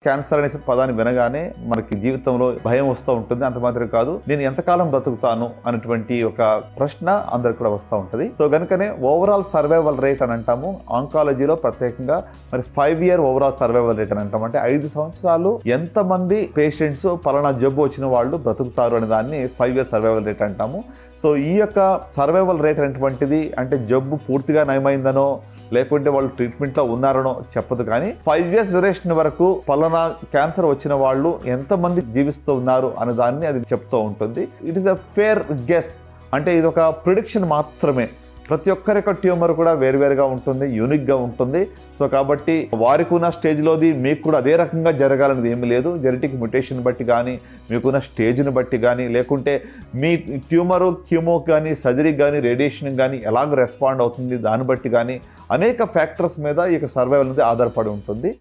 Cancer అనే పదాన్ని వినగానే మనకి జీవితంలో భయం వస్తూ ఉంటుంది. అంత మాత్రం కాదు, నేను ఎంతకాలం బ్రతుకుతాను అనేటువంటి ఒక ప్రశ్న అందరికి కూడా వస్తూ ఉంటుంది. సో కనుకనే ఓవరాల్ సర్వైవల్ రేట్ అని అంటాము. ఆంకాలజీలో ప్రత్యేకంగా మరి 5 year ఓవరాల్ సర్వైవల్ రేట్ అని అంటాం. అంటే 5 సంవత్సరాలు ఎంతమంది పేషెంట్స్ పలానా జబ్బు వచ్చిన వాళ్ళు బ్రతుకుతారు అనే దాన్ని 5 year సర్వైవల్ రేట్ అంటాము. సో ఈ యొక్క సర్వైవల్ రేట్ అనేటువంటిది అంటే జబ్బు పూర్తిగా నయమైందనో లేకుంటే వాళ్ళు ట్రీట్మెంట్లో ఉన్నారనో చెప్పదు. కానీ 5 years డ్యూరేషన్ వరకు పలానా క్యాన్సర్ వచ్చిన వాళ్ళు ఎంతమంది జీవిస్తూ ఉన్నారు అనే దాన్ని అది చెప్తూ ఉంటుంది. It is a fair guess, అంటే ఇది ఒక ప్రిడిక్షన్ మాత్రమే. ప్రతి ఒక్కరి యొక్క ట్యూమర్ కూడా వేరువేరుగా ఉంటుంది, యూనిక్గా ఉంటుంది. సో కాబట్టి వారికి ఉన్న స్టేజ్లోది మీకు కూడా అదే రకంగా జరగాలనేది ఏమీ లేదు. జెనెటిక్ మ్యుటేషన్ బట్టి కానీ, మీకున్న స్టేజ్ని బట్టి కానీ, లేకుంటే మీ ట్యూమరు క్యూమోకి కానీ, సర్జరీకి కానీ, రేడియేషన్ కానీ ఎలాగ రెస్పాండ్ అవుతుంది దాన్ని బట్టి కానీ అనేక ఫ్యాక్టర్స్ మీద ఈ యొక్క సర్వైవల్ అనేది ఆధారపడి ఉంటుంది.